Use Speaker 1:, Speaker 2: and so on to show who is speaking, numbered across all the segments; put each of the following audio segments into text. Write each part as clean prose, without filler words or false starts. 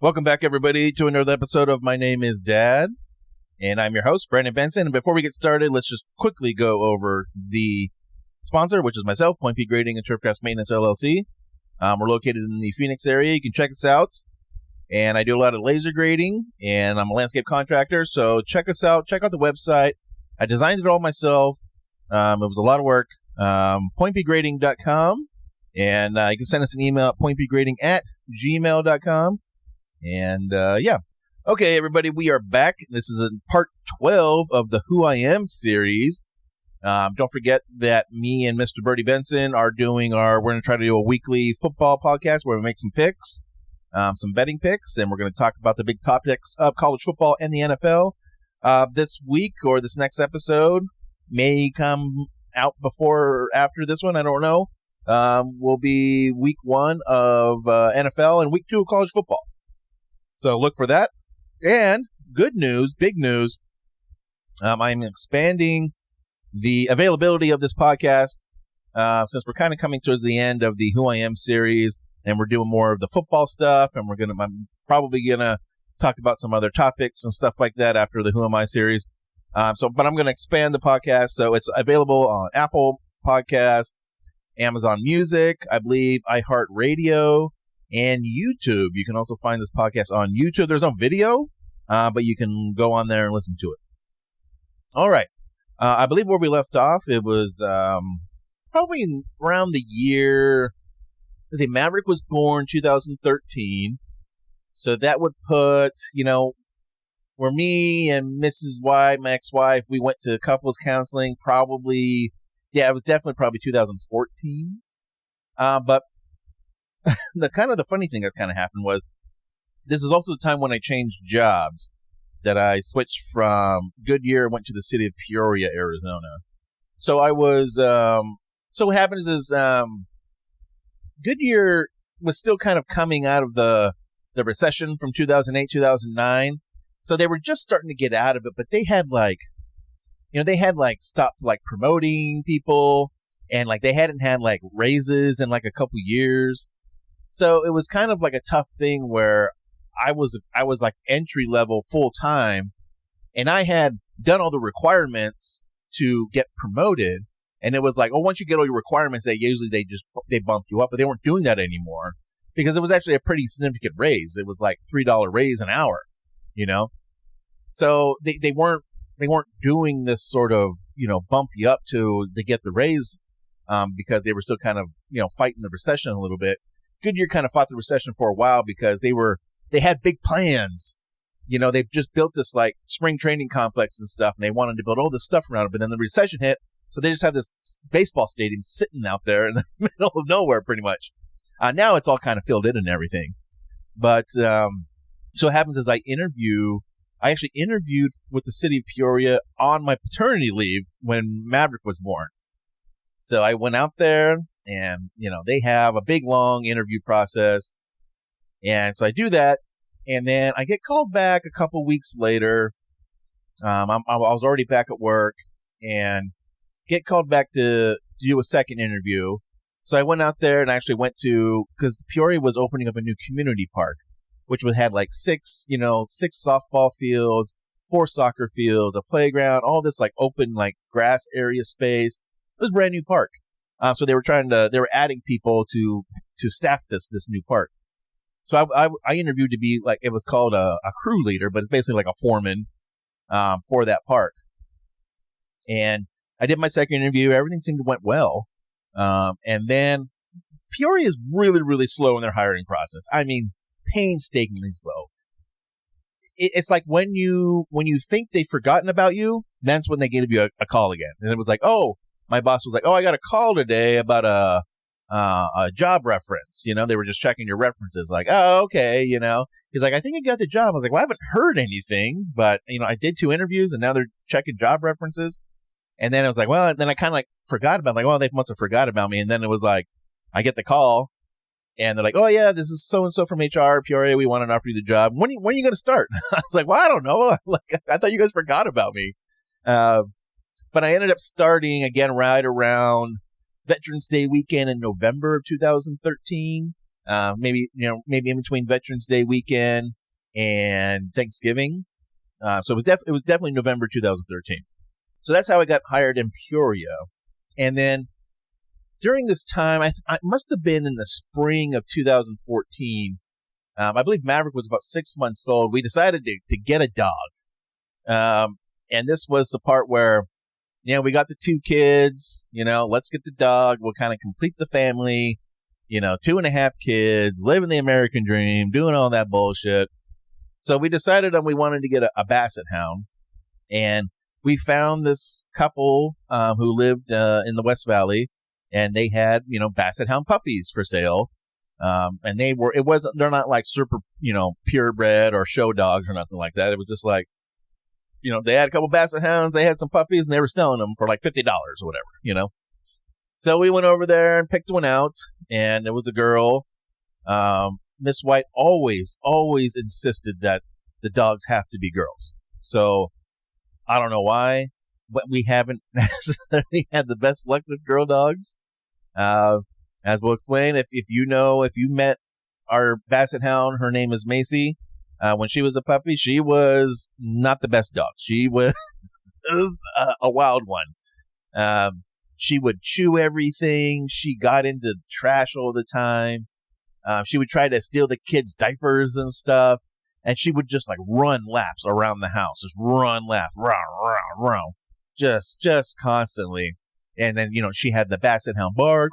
Speaker 1: Welcome back, everybody, to another episode of My Name is Dad, and I'm your host, Brandon Benson. And before we get started, let's just quickly go over the sponsor, which is myself, Point P Grading and Turfcraft Maintenance, LLC. We're located in the Phoenix area. You can check us out, and I do a lot of laser grading, and I'm a landscape contractor, so check us out. Check out the website. I designed it all myself. It was a lot of work. pointpgrading.com, and you can send us an email at pointpgrading@gmail.com. And okay, everybody, we are back. This is part 12 of the Who I Am series. Don't forget that me and Mr. Birdie Benson are we're going to try to do a weekly football podcast where we make some picks, some betting picks, and we're going to talk about the big topics of college football and the NFL. This week or this next episode may come out before or after this one. I don't know. Will be week 1 of NFL and week 2 of college football. So look for that. And good news, big news, I'm expanding the availability of this podcast since we're kind of coming towards the end of the Who I Am series, and we're doing more of the football stuff, and I'm probably going to talk about some other topics and stuff like that after the Who Am I series. But I'm going to expand the podcast, so it's available on Apple Podcasts, Amazon Music, I believe iHeartRadio, and YouTube. You can also find this podcast on YouTube. There's no video, but you can go on there and listen to it. All right. I believe where we left off, it was probably around the year, let's see, Maverick was born 2013. So that would put, where me and Mrs. White, my ex-wife, we went to couples counseling probably, it was definitely probably 2014. But the funny thing that kind of happened was this is also the time when I changed jobs, that I switched from Goodyear, went to the city of Peoria, Arizona. So I was, so what happens is, Goodyear was still kind of coming out of the recession from 2008, 2009. So they were just starting to get out of it, but they had stopped promoting people, and they hadn't had raises in a couple years. So it was kind of a tough thing where I was entry level full time, and I had done all the requirements to get promoted. And it was once you get all your requirements, they bump you up, but they weren't doing that anymore because it was actually a pretty significant raise. It was $3 raise an hour, So they weren't doing this sort of, bump you up to get the raise, because they were still kind of, fighting the recession a little bit. Goodyear kind of fought the recession for a while because they had big plans. They just built this spring training complex and stuff, and they wanted to build all this stuff around it. But then the recession hit, so they just have this baseball stadium sitting out there in the middle of nowhere, pretty much. Now it's all kind of filled in and everything. But so what happens is I actually interviewed with the city of Peoria on my paternity leave when Maverick was born. So I went out there, and they have a big long interview process. And so I do that, and then I get called back a couple weeks later. I was already back at work, and get called back to do a second interview. So I went out there and actually went to, because Peoria was opening up a new community park, which had six softball fields, 4 soccer fields, a playground, all this open grass area space. It was a brand new park. So they were adding people to staff this new park. So I interviewed to be it was called a crew leader, but it's basically a foreman for that park. And I did my second interview. Everything seemed to went well. And then Peoria is really, really slow in their hiring process. I mean, painstakingly slow. It's when you think they've forgotten about you, that's when they give you a call again. And it was my boss was I got a call today about a job reference. They were just checking your references. Oh, okay. He's I think you got the job. I was well, I haven't heard anything, but I did 2 interviews and now they're checking job references. And then I was well, then I kind of forgot about they must have forgot about me. And then it was I get the call and they're oh yeah, this is so-and-so from HR Peoria. We want to offer you the job. When are you going to start? I was well, I don't know. I thought you guys forgot about me. But I ended up starting again right around Veterans Day weekend in November of 2013. maybe in between Veterans Day weekend and Thanksgiving. So it was definitely November 2013. So that's how I got hired in Peoria. And then during this time, I must have been in the spring of 2014. I believe Maverick was about 6 months old. We decided to get a dog. And this was the part where, we got the 2 kids, let's get the dog. We'll kind of complete the family, 2.5 kids, living the American dream, doing all that bullshit. So we decided we wanted to get a Basset Hound. And we found this couple who lived in the West Valley, and they had, Basset Hound puppies for sale. And they're not like super, purebred or show dogs or nothing like that. It was just like, they had a couple Basset Hounds, they had some puppies, and they were selling them for like $50 or whatever, So we went over there and picked one out, and it was a girl. Miss White always insisted that the dogs have to be girls. So I don't know why, but we haven't necessarily had the best luck with girl dogs. As we'll explain, if you met our Basset Hound, her name is Macy. When she was a puppy, she was not the best dog. She was a wild one. She would chew everything. She got into the trash all the time. She would try to steal the kids' diapers and stuff. And she would just like run laps around the house. Just run laps. Run. Just constantly. And then, she had the Basset Hound bark.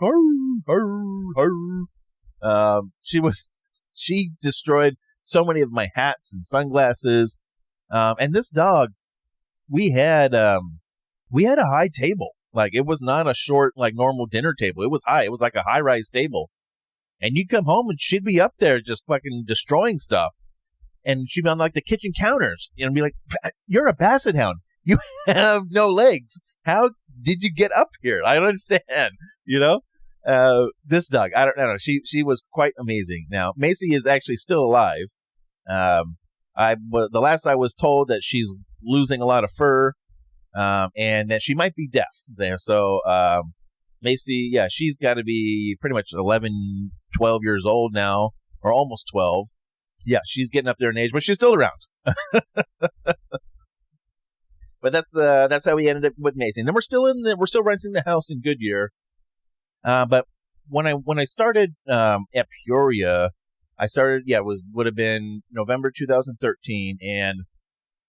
Speaker 1: She destroyed so many of my hats and sunglasses. And this dog, we had a high table. Like, it was not a short, like, normal dinner table. It was high. It was like a high-rise table. And you'd come home and she'd be up there just fucking destroying stuff. And she'd be on, like, the kitchen counters and be like, "You're a Basset Hound. You have no legs. How did you get up here? I don't understand." This dog, I don't know. She was quite amazing. Now, Macy is actually still alive. The last I was told that she's losing a lot of fur, and that she might be deaf there. So, Macy, yeah, she's got to be pretty much 11, 12 years old now, or almost 12. Yeah, she's getting up there in age, but she's still around. But that's how we ended up with Macy. And then we're still renting the house in Goodyear. But when I started at Peoria, would have been November 2013, and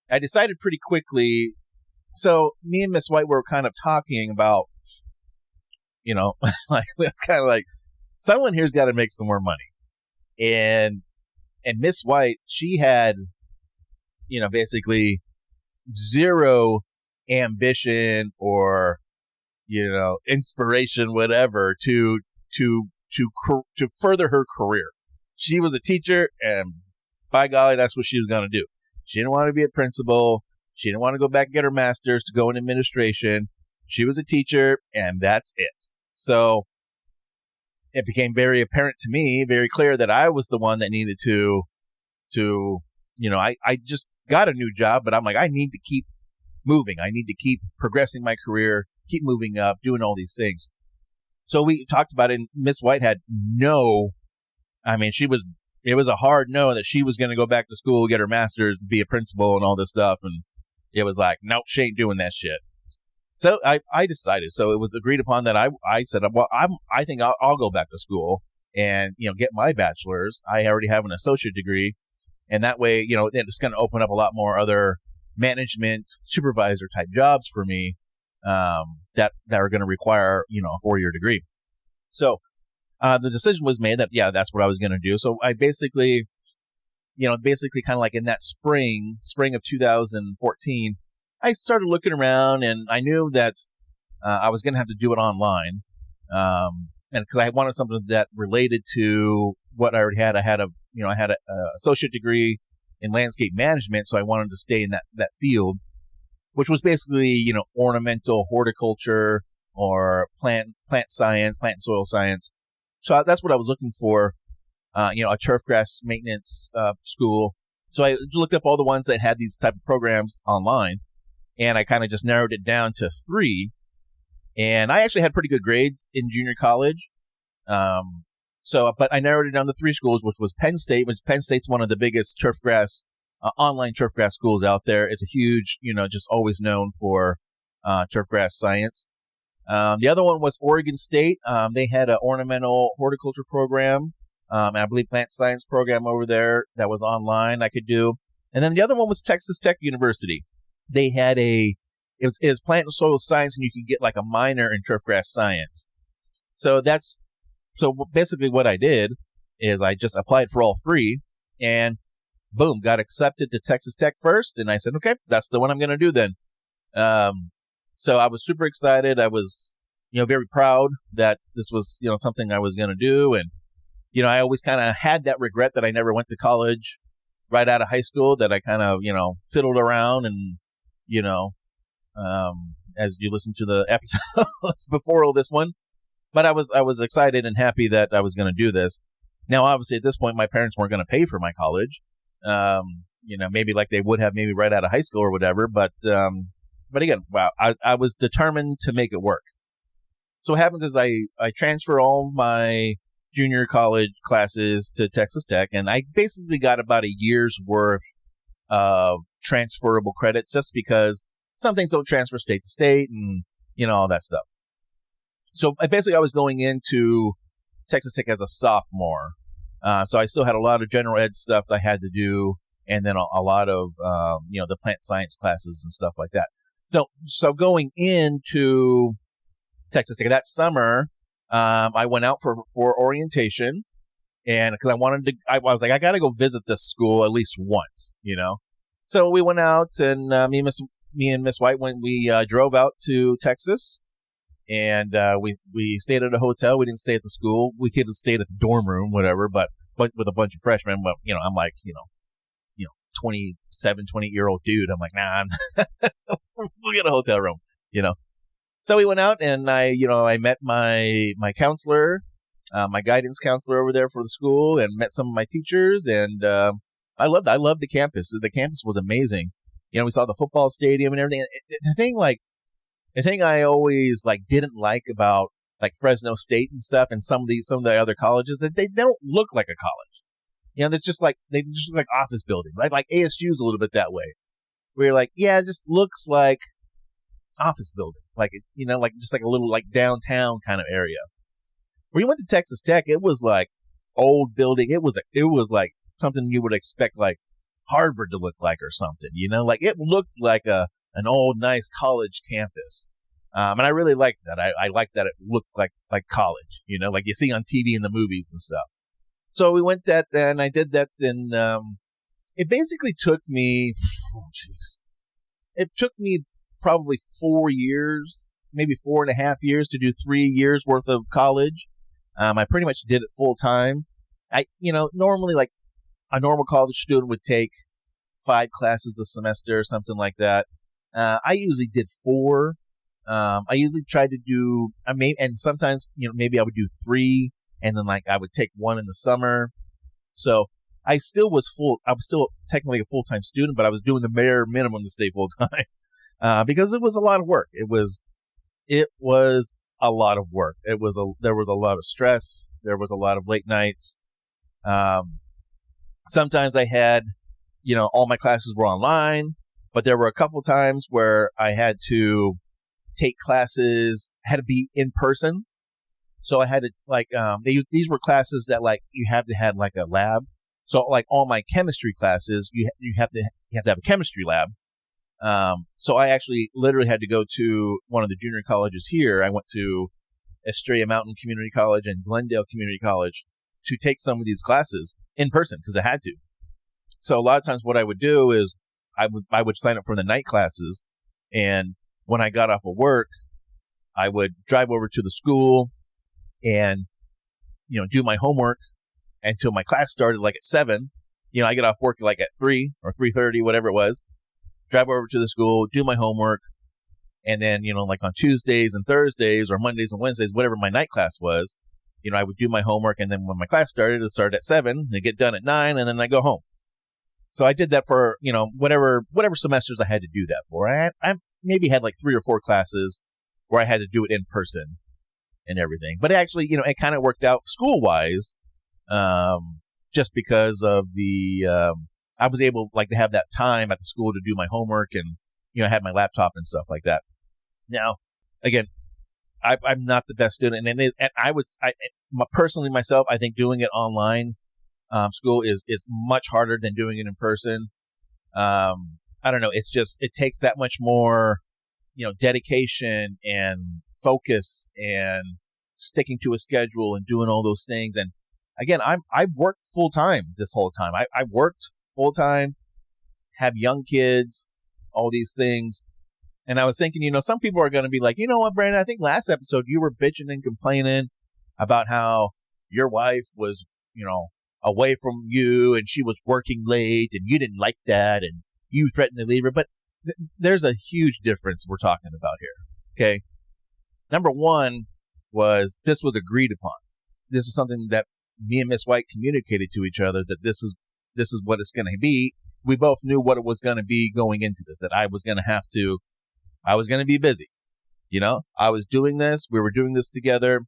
Speaker 1: I decided pretty quickly. So me and Miss White were kind of talking about, like, it's kind of like, someone here's got to make some more money, and Miss White, she had, basically zero ambition or inspiration, whatever, to further her career. She was a teacher, and by golly, that's what she was going to do. She didn't want to be a principal. She didn't want to go back and get her master's to go in administration. She was a teacher, and that's it. So it became very apparent to me, very clear, that I was the one that needed to I just got a new job, but I'm like, I need to keep moving. I need to keep progressing my career, keep moving up, doing all these things. So we talked about it, and Miss White had it was a hard no that she was going to go back to school, get her master's, be a principal and all this stuff. And it was like, nope, she ain't doing that shit. So I decided. So it was agreed upon that I said, well, I think I'll go back to school and, get my bachelor's. I already have an associate degree. And that way, it's going to open up a lot more other management supervisor type jobs for me, that are going to require, a 4-year degree. So, the decision was made that, that's what I was going to do. So I basically kind of like in that spring of 2014, I started looking around, and I knew that, I was going to have to do it online. And because I wanted something that related to what I already had. I had a associate degree in landscape management. So I wanted to stay in that field, which was basically, ornamental horticulture or plant science, plant and soil science. So that's what I was looking for, a turf grass maintenance school. So I looked up all the ones that had these type of programs online, and I kind of just narrowed it down to 3. And I actually had pretty good grades in junior college. So, but I narrowed it down to 3 schools, which was Penn State, which Penn State's one of the biggest online turfgrass schools out there. It's a huge, just always known for turfgrass science. The other one was Oregon State. They had an ornamental horticulture program, and I believe plant science program over there that was online I could do. And then the other one was Texas Tech University. They had it was plant and soil science, and you could get like a minor in turfgrass science. So basically what I did is I just applied for all 3, and boom, got accepted to Texas Tech first. And I said, okay, that's the one I'm going to do then. So I was super excited. I was, very proud that this was, something I was going to do. And, I always kind of had that regret that I never went to college right out of high school, that I kind of, fiddled around and, as you listen to the episodes before all this one. But I was excited and happy that I was going to do this. Now, obviously, at this point, my parents weren't going to pay for my college. Maybe like they would have maybe right out of high school or whatever. But again, wow, I was determined to make it work. So what happens is I transfer all of my junior college classes to Texas Tech, and I basically got about a year's worth of transferable credits, just because some things don't transfer state to state and, all that stuff. So I was going into Texas Tech as a sophomore. So I still had a lot of general ed stuff that I had to do, and then a lot of, the plant science classes and stuff like that. So going into Texas Tech that summer, I went out for orientation, and because I was like, I got to go visit this school at least once, So we went out, and me and Miss White we drove out to Texas. And we stayed at a hotel. We didn't stay at the school. We could have stayed at the dorm room, whatever, but with a bunch of freshmen. But, I'm like, 27, 28-year-old dude. I'm like, nah, we'll get a hotel room, So we went out, and I met my counselor, my guidance counselor over there for the school, and met some of my teachers. And I loved the campus. The campus was amazing. We saw the football stadium and everything. The thing I always didn't like about Fresno State and stuff, and some of the other colleges, that they don't look like a college. They just look like office buildings. Like ASU's a little bit that way, where you're like, yeah, it just looks like office buildings, just like a little downtown kind of area. When you went to Texas Tech, it was like old building. It was like something you would expect Harvard to look like or something. It looked like an old, nice college campus. And I really liked that. I liked that it looked like college, like you see on TV in the movies and stuff. So we went and I did that, and it basically took me, it took me probably 4 years, maybe 4.5 years to do 3 years worth of college. I pretty much did it full time. Normally a normal college student would take 5 classes a semester or something like that. I usually did 4. I usually tried to do, and sometimes, maybe I would do 3, and then I would take 1 in the summer. So I was still technically a full-time student, but I was doing the bare minimum to stay full-time, because it was a lot of work. It was a lot of work. There was a lot of stress. There was a lot of late nights. Sometimes I had, all my classes were online, but there were a couple times where I had to take classes, had to be in person. So I had to these were classes that you have to have a lab. So all my chemistry classes, you have to have a chemistry lab. So I actually literally had to go to one of the junior colleges here. I went to Estrella Mountain Community College and Glendale Community College to take some of these classes in person because I had to. So a lot of times what I would do is I would sign up for the night classes, and when I got off of work, I would drive over to the school and, do my homework until my class started at 7. I get off work at 3 or 3:30, whatever it was, drive over to the school, do my homework. And then, on Tuesdays and Thursdays or Mondays and Wednesdays, whatever my night class was, I would do my homework. And then when my class started, it started at 7 and get done at 9, and then I go home. So I did that for, whatever semesters I had to do that for. I maybe had 3 or 4 classes where I had to do it in person and everything. But actually, it kind of worked out school-wise just because of I was able like to have that time at the school to do my homework and, you know, I had my laptop and stuff like that. Now, again, I'm not the best student, and personally myself, I think doing it online school is much harder than doing it in person. I don't know. It's just, it takes that much more, you know, dedication and focus and sticking to a schedule and doing all those things. And again, I've worked full time this whole time. I worked full time, have young kids, all these things. And I was thinking, you know, some people are going to be like, you know what, Brandon, I think last episode you were bitching and complaining about how your wife was, you know, away from you and she was working late and you didn't like that and you threatened to leave her. But there's a huge difference we're talking about here. Okay. Number one was this was agreed upon. This is something that me and Miss White communicated to each other, that this is what it's going to be. We both knew what it was going to be going into this, that I was going to be busy. You know, I was doing this. We were doing this together.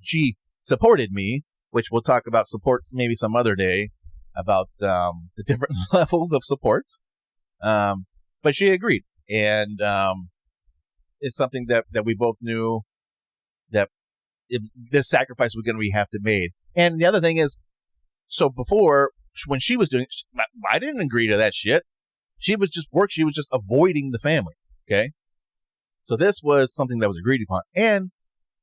Speaker 1: She supported me, which we'll talk about supports maybe some other day about the different levels of support. But she agreed. And it's something that we both knew that this sacrifice was going to have to be made. And the other thing is, so before, when she was doing, I didn't agree to that shit. She was just work. She was just avoiding the family. Okay. So this was something that was agreed upon. And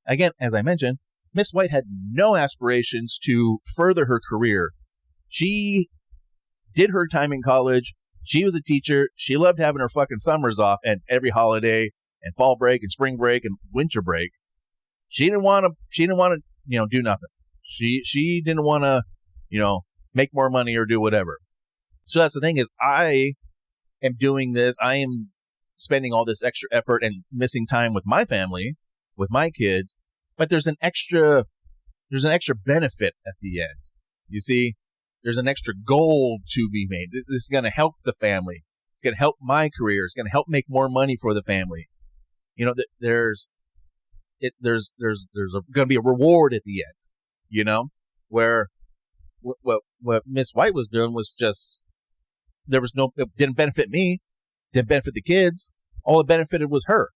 Speaker 1: again, as I mentioned, Miss White had no aspirations to further her career. She did her time in college. She was a teacher. She loved having her fucking summers off and every holiday and fall break and spring break and winter break. She didn't want to, you know, do nothing. She didn't want to, you know, make more money or do whatever. So that's the thing is I am doing this. I am spending all this extra effort and missing time with my family, with my kids, but there's an extra benefit at the end. You see, there's an extra goal to be made. This is going to help the family. It's going to help my career. It's going to help make more money for the family. You know, there's going to be a reward at the end, you know, where what Miss White was doing was just, it didn't benefit me, didn't benefit the kids. All it benefited was her.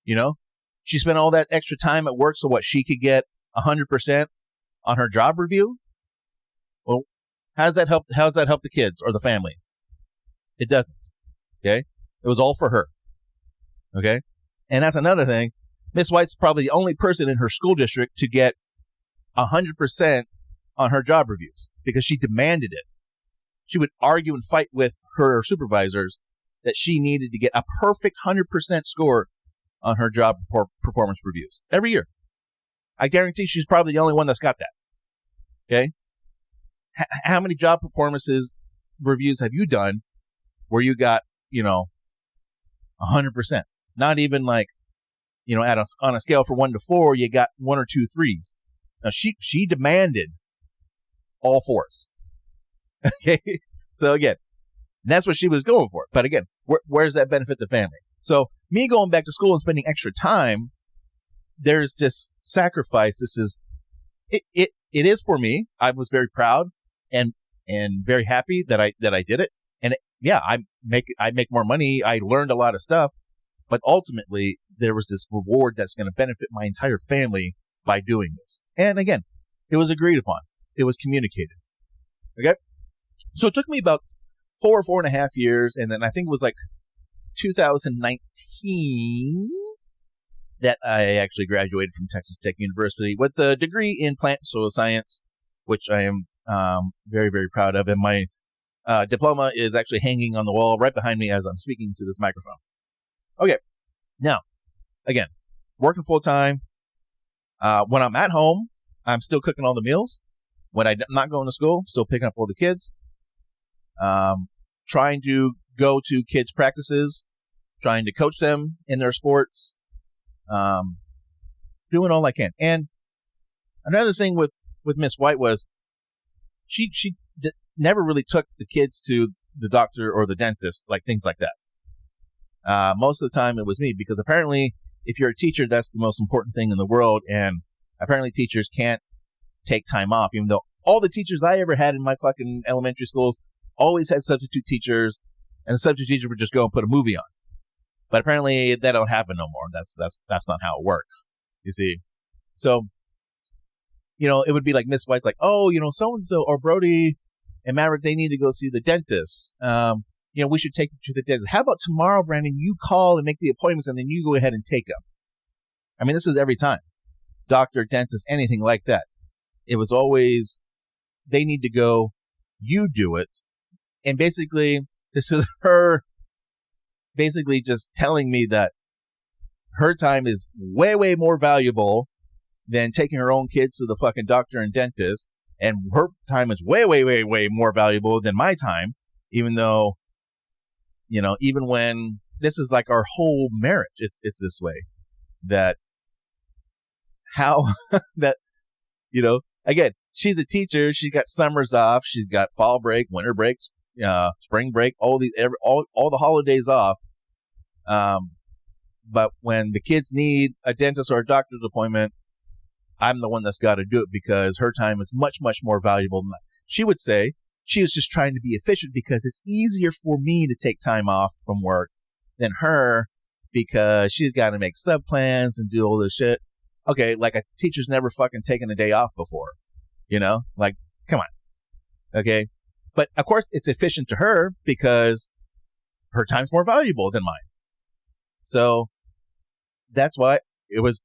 Speaker 1: You know, she spent all that extra time at work so what she could get 100% on her job review. Well, how does that help the kids or the family? It doesn't. Okay. It was all for her. Okay. And that's another thing. Miss White's probably the only person in her school district to get 100% on her job reviews because she demanded it. She would argue and fight with her supervisors that she needed to get a perfect 100% score on her job performance reviews every year. I guarantee she's probably the only one that's got that. Okay. How many job performances reviews have you done where you got, you know, 100%? Not even like, you know, on a scale from 1 to 4, you got 1 or 2 3s. Now she demanded all 4s. Okay. So again, that's what she was going for. But again, where does that benefit the family? So me going back to school and spending extra time, there's this sacrifice. It is for me. I was very proud and very happy that I did it. And I make more money. I learned a lot of stuff, but ultimately there was this reward that's going to benefit my entire family by doing this. And again, it was agreed upon. It was communicated. Okay. So it took me about 4.5 years. And then I think it was like 2019 that I actually graduated from Texas Tech University with a degree in plant and soil science, which I am very, very proud of. And my diploma is actually hanging on the wall right behind me as I'm speaking to this microphone. Okay. Now, again, working full time. When I'm at home, I'm still cooking all the meals. When I'm not going to school, still picking up all the kids. Trying to go to kids' practices, trying to coach them in their sports, doing all I can. And another thing with Miss White was she never really took the kids to the doctor or the dentist, like things like that. Most of the time it was me, because apparently if you're a teacher, that's the most important thing in the world. And apparently teachers can't take time off, even though all the teachers I ever had in my fucking elementary schools always had substitute teachers, and the substitute teacher would just go and put a movie on. But apparently that don't happen no more. That's not how it works. You see? So, it would be like Miss White's like, oh, so-and-so or Brody and Maverick, they need to go see the dentist. We should take them to the dentist. How about tomorrow, Brandon, you call and make the appointments and then you go ahead and take them. I mean, this is every time. Doctor, dentist, anything like that. It was always, they need to go, you do it. And basically, this is her basically just telling me that her time is way, way more valuable than taking her own kids to the fucking doctor and dentist. And her time is way, way, way, way more valuable than my time, even though, even when this is like our whole marriage, it's this way. That how that, again, she's a teacher. She got summers off. She's got fall break, winter breaks, spring break, all the holidays off. But when the kids need a dentist or a doctor's appointment, I'm the one that's got to do it because her time is much, much more valuable than mine. She would say she was just trying to be efficient because it's easier for me to take time off from work than her because she's got to make sub plans and do all this shit. Okay, like a teacher's never fucking taken a day off before, like, come on. Okay. But of course it's efficient to her because her time's more valuable than mine. So that's why it was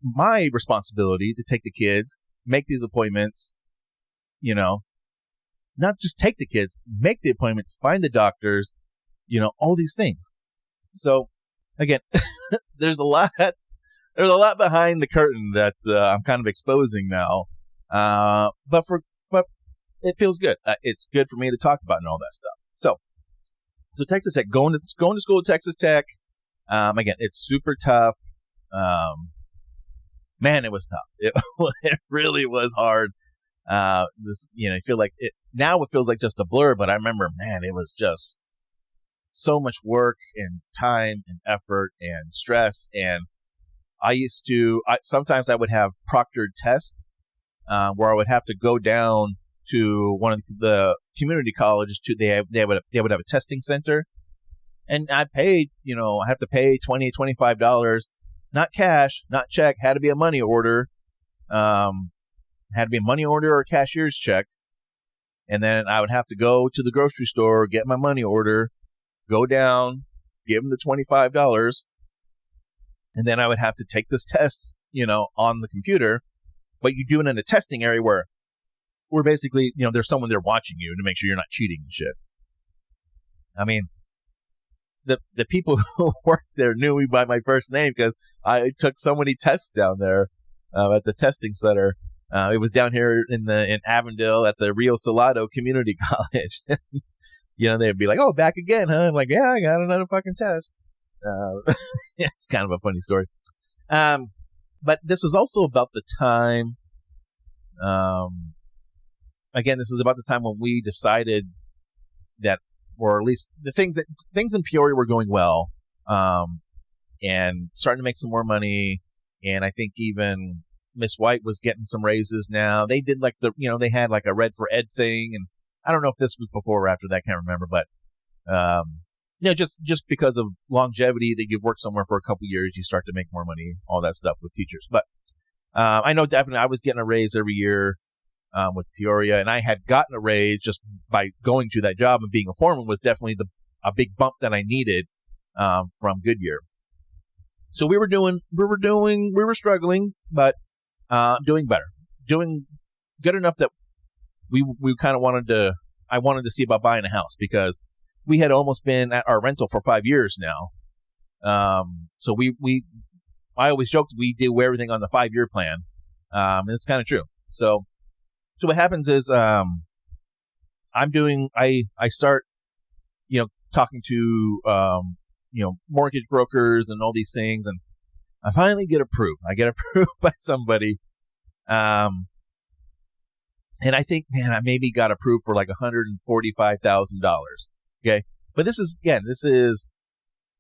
Speaker 1: my responsibility to take the kids, make these appointments, not just take the kids, make the appointments, find the doctors, all these things. So again, there's a lot behind the curtain that I'm kind of exposing now. But it feels good. It's good for me to talk about and all that stuff. So Texas Tech, going to school at Texas Tech. Again, it's super tough. Man, it was tough. It really was hard. I feel like it now. It feels like just a blur, but I remember, man, it was just so much work and time and effort and stress. And sometimes I would have proctored tests, where I would have to go down to one of the community colleges they would have a testing center. And I paid, I have to pay $20, $25, not cash, not check, had to be a money order. Had to be a money order or a cashier's check. And then I would have to go to the grocery store, get my money order, go down, give them the $25. And then I would have to take this test, on the computer. But you do it in a testing area where basically, there's someone there watching you to make sure you're not cheating and shit. I mean, the people who worked there knew me by my first name because I took so many tests down there at the testing center. It was down here in Avondale at the Rio Salado Community College. They'd be like, "Oh, back again, huh?" I'm like, "Yeah, I got another fucking test." It's kind of a funny story. But this is also about the time. Again, this is about the time when we decided that, or at least things in Peoria were going well, and starting to make some more money. And I think even Miss White was getting some raises now. They did like they had like a Red for Ed thing, and I don't know if this was before or after that, can't remember, but just because of longevity, that you've worked somewhere for a couple years, you start to make more money, all that stuff with teachers. But I know definitely I was getting a raise every year with Peoria, and I had gotten a raise just by going to that job, and being a foreman was definitely a big bump that I needed from Goodyear. So we were struggling, but doing better, doing good enough that we kind of I wanted to see about buying a house, because we had almost been at our rental for 5 years now. So I always joked we do everything on the 5-year plan. And it's kind of true. So what happens is, I start, talking to, mortgage brokers and all these things. And I finally get approved. I get approved by somebody. And I think, man, I maybe got approved for like $145,000. Okay. But this is,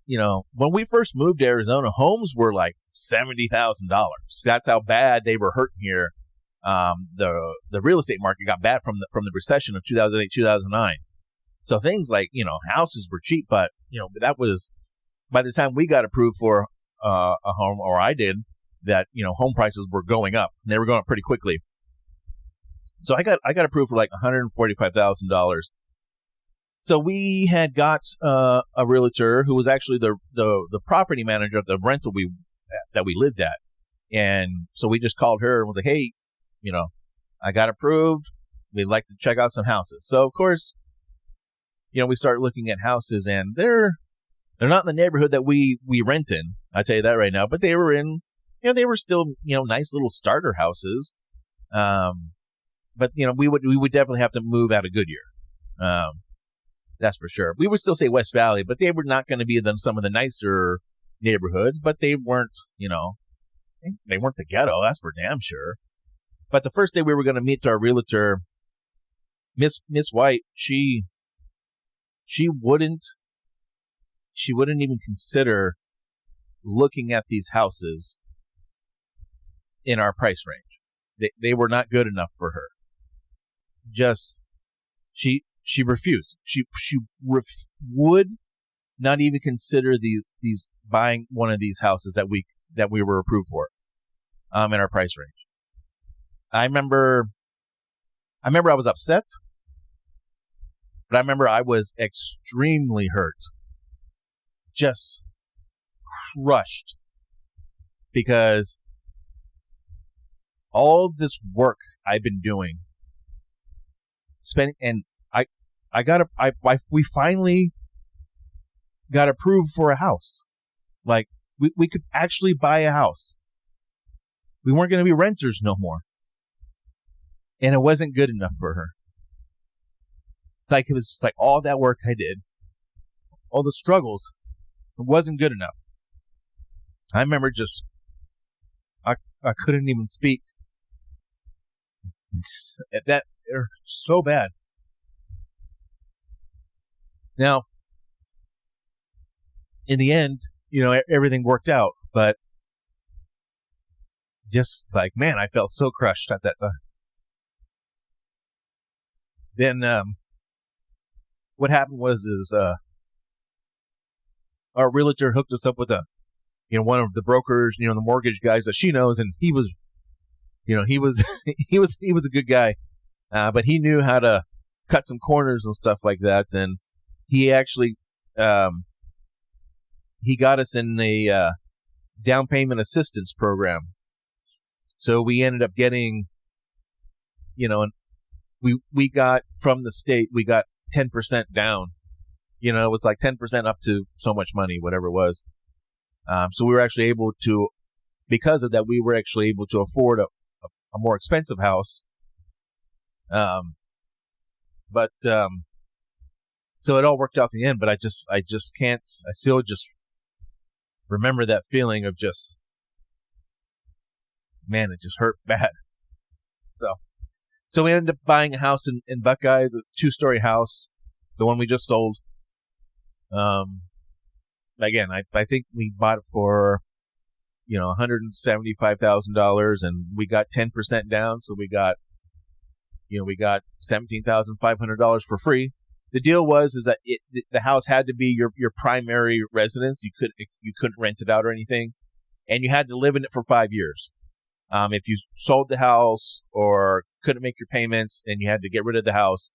Speaker 1: when we first moved to Arizona, homes were like $70,000. That's how bad they were hurting here. the real estate market got bad from the recession of 2008, 2009. So things like, houses were cheap, but, that was by the time we got approved for a home, or I did, that, home prices were going up. And they were going up pretty quickly. So I got approved for like $145,000. So we had got a realtor who was actually the property manager of the rental that we lived at. And so we just called her and was like, hey, I got approved. We'd like to check out some houses. So of course, we started looking at houses, and they're not in the neighborhood that we rent in. I tell you that right now. But they were in, they were still, nice little starter houses. But we would definitely have to move out of Goodyear. That's for sure. We would still say West Valley, but they were not going to be some of the nicer neighborhoods. But they weren't, they weren't the ghetto. That's for damn sure. But the first day we were going to meet our realtor, Miss White, she wouldn't even consider looking at these houses in our price range. They were not good enough for her. She refused. She would not even consider these buying one of these houses that we were approved for in our price range. I remember I was upset, but I remember I was extremely hurt, just crushed, because all this work I've been doing, and we finally got approved for a house. Like we could actually buy a house. We weren't going to be renters no more. And it wasn't good enough for her. Like, it was just like all that work I did, all the struggles, it wasn't good enough. I remember I couldn't even speak. That so bad. Now, in the end, everything worked out, but just like, man, I felt so crushed at that time. Then, what happened was our realtor hooked us up with one of the brokers, the mortgage guys that she knows, and he was he was a good guy, but he knew how to cut some corners and stuff like that, and he actually he got us in a down payment assistance program. So we ended up getting, and we got from the state, we got 10% down. It was like 10% up to so much money, whatever it was. So we were actually able to, because of that, we were actually able to afford a more expensive house. But so it all worked out in the end, but I just can't, I still just remember that feeling of just, man, it just hurt bad. So we ended up buying a house in Buckeyes, a 2-story house, the one we just sold. Again, I think we bought it for, $175,000, and we got 10% down. So we got $17,500 for free. The deal was that the house had to be your primary residence. You couldn't rent it out or anything, and you had to live in it for 5 years. If you sold the house or couldn't make your payments and you had to get rid of the house,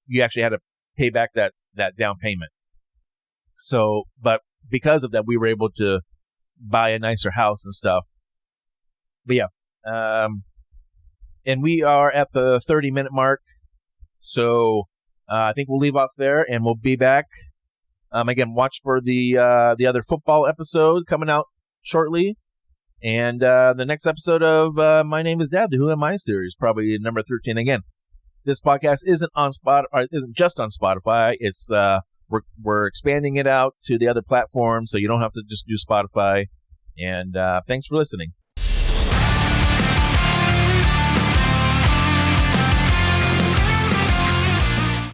Speaker 1: you actually had to pay back that down payment. So, but because of that, we were able to buy a nicer house and stuff. But yeah, and we are at the 30-minute mark. So I think we'll leave off there, and we'll be back. Again, watch for the other football episode coming out shortly. And the next episode of My Name is Dad, the Who Am I series, probably number 13 again. This podcast isn't just on Spotify. It's we're expanding it out to the other platforms, so you don't have to just do Spotify. And thanks for listening.